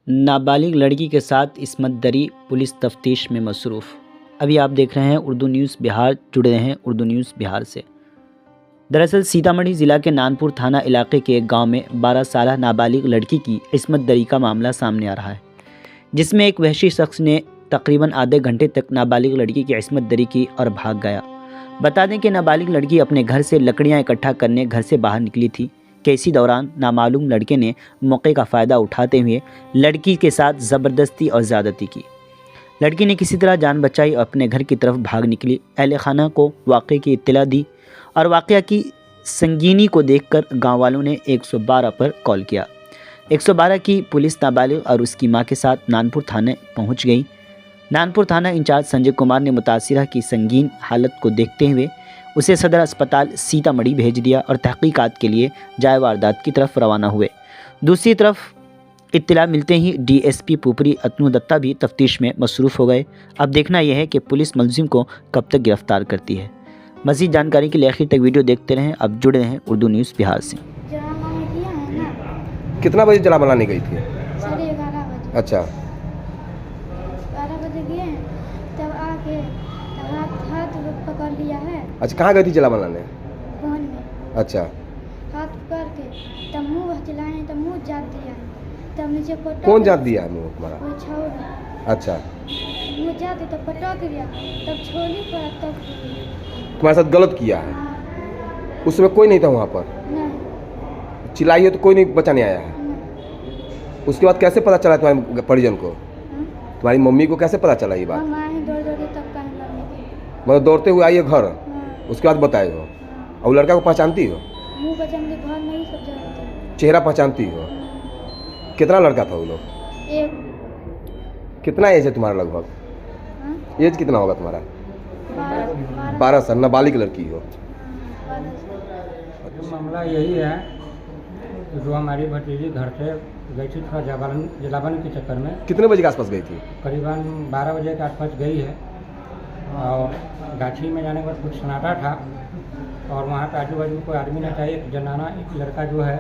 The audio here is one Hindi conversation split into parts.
नाबालिग लड़की के साथ इस्मत दरी, पुलिस तफ्तीश में मसरूफ़। अभी आप देख रहे हैं उर्दू न्यूज़ बिहार, जुड़े रहे हैं उर्दू न्यूज़ बिहार से। दरअसल सीतामढ़ी ज़िला के नानपुर थाना इलाके के एक गांव में 12 साल नाबालिग लड़की की इस्मत दरी का मामला सामने आ रहा है, जिसमें एक वहशी शख्स ने तकरीबन आधे घंटे तक नाबालिग लड़की की इस्मत दरी की और भाग गया। बता दें कि नाबालिग लड़की अपने घर से लकड़ियां इकट्ठा करने घर से बाहर निकली थी कि इसी दौरान नामालूम लड़के ने मौके का फ़ायदा उठाते हुए लड़की के साथ ज़बरदस्ती और ज़्यादती की। लड़की ने किसी तरह जान बचाई और अपने घर की तरफ भाग निकली। अहले खाना को वाक़े की इत्तला दी और वाक़या की संगीनी को देखकर गांव वालों ने 112 पर कॉल किया। 112 की पुलिस नाबालिग और उसकी मां के साथ नानपुर थाने पहुंच गई। नानपुर थाना इंचार्ज संजय कुमार ने मुतासिरा की संगीन हालत को देखते हुए उसे सदर अस्पताल सीतामढ़ी भेज दिया और तहकीकात के लिए जाए वारदात की तरफ रवाना हुए। दूसरी तरफ इत्तला मिलते ही डीएसपी पुपरी अतनु दत्ता भी तफ्तीश में मसरूफ़ हो गए। अब देखना यह है कि पुलिस मुलजिम को कब तक गिरफ्तार करती है। मज़ीद जानकारी के लिए आखिर तक वीडियो देखते रहें। अब जुड़े रहें उर्दू न्यूज़ बिहार से। कितना बजे जला बनाने गई थी? 11:30 बजे। अच्छा, 12 बजे गए, तब आके तब हाथ पकड़ लिया है अच्छा कहाँ गई थी जला बनाने? फोन में। अच्छा, हाथ पकड़ के तब मुँह चलाए, तब मुँह जात दिया, तब नीचे पटक। कौन जात दिया मुँह तुम्हारा? कोई छोड़। अच्छा, मुँह जाते तब पटक दिया, तब छोड़ी पर तब तुम्हारे साथ गलत किया है? हाँ, उस समय कोई नहीं था वहाँ पर? नहीं चिल्लाई हो तो कोई नहीं बचाने आया है? नहीं। उसके बाद कैसे पता चला तुम्हारे परिजन को? हाँ? तुम्हारी मम्मी को कैसे पता चला ये बात? हम आए दौड़ दौड़ के तब कहे मम्मी को। मतलब दौड़ते हुए आई है घर, हाँ, उसके बाद बताए हो? हाँ। और लड़का को पहचानती हो? मुँह बचन के घर नहीं सब जानते। चेहरा पहचानती हो? कितना लड़का था वो लोग? एक कितना एज है तुम्हारा लगभग? हाँ? एज कितना होगा तुम्हारा? 12 12 साल, नाबालिग लड़की हो? तो मामला यही है कि जो हमारी भतीजी घर से गई थी थोड़ा जलावन के चक्कर में। कितने बजे के आसपास गई थी? करीबन 12 बजे के आसपास गई है और गाछी में जाने के बाद कुछ सन्नाटा था और वहाँ पे आजू बाजू में कोई आदमी नहीं था। एक जनाना एक लड़का जो है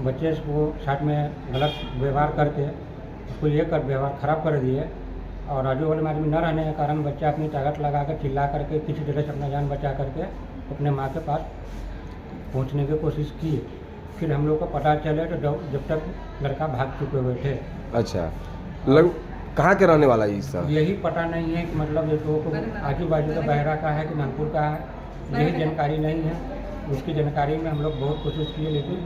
बच्चे को साथ में गलत व्यवहार करके उसको लेकर व्यवहार ख़राब कर दिए और आजू बाजू में आदमी न रहने के कारण बच्चा अपनी ताकत लगा कर चिल्ला करके किसी तरह से अपना जान बचा करके अपने माँ के पास पहुंचने की कोशिश की। फिर हम लोग को पता चले तो जब तक लड़का भाग चुके हुए थे। अच्छा, कहाँ के रहने वाला है सर? यही पता नहीं है कि मतलब ये तो आजू बाजू का बहरा का है कि नानपुर का है, यही जानकारी नहीं है। उसकी जानकारी में हम लोग बहुत कोशिश किए लेकिन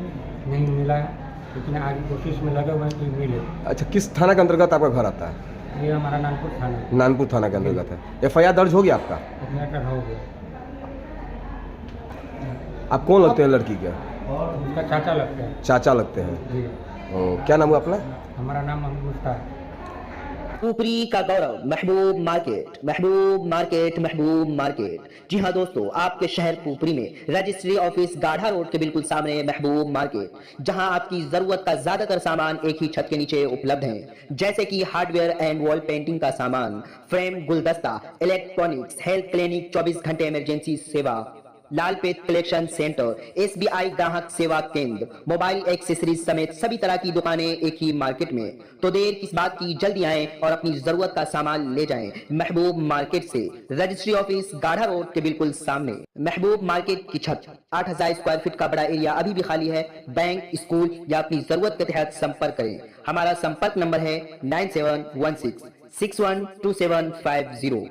नहीं मिला है, लेकिन आगे कोशिश में लगे हुए हैं कि मिले। अच्छा, किस थाना के अंतर्गत आपका घर आता है? ये हमारा नानपुर थाना है। नानपुर थाना के अंतर्गत है। एफआईआर दर्ज हो गया आपका? मैटर हो गया। आप कौन लगते हैं लड़की के? उसका चाचा लगता है। चाचा लगते हैं? जी, क्या नाम हुआ अपना? हमारा नाम मोहम्मद मुश्ताक। पुपरी का गौरव, महबूब मार्केट, महबूब मार्केट, महबूब मार्केट। जी हाँ दोस्तों, आपके शहर पुपरी में रजिस्ट्री ऑफिस गाढ़ा रोड के बिल्कुल सामने महबूब मार्केट, जहां आपकी जरूरत का ज्यादातर सामान एक ही छत के नीचे उपलब्ध है, जैसे कि हार्डवेयर एंड वॉल पेंटिंग का सामान, फ्रेम, गुलदस्ता, इलेक्ट्रॉनिक्स, हेल्थ क्लिनिक, 24 घंटे इमरजेंसी सेवा, लालपेट कलेक्शन सेंटर, एसबीआई ग्राहक सेवा केंद्र, मोबाइल एक्सेसरीज समेत सभी तरह की दुकानें एक ही मार्केट में। तो देर किस बात की, जल्दी आएं और अपनी जरूरत का सामान ले जाएं महबूब मार्केट से। रजिस्ट्री ऑफिस गाढ़ा रोड के बिल्कुल सामने। महबूब मार्केट की छत 8000 स्क्वायर फीट का बड़ा एरिया अभी भी खाली है। बैंक, स्कूल या अपनी जरूरत के तहत संपर्क करें। हमारा संपर्क नंबर है 9716 612750।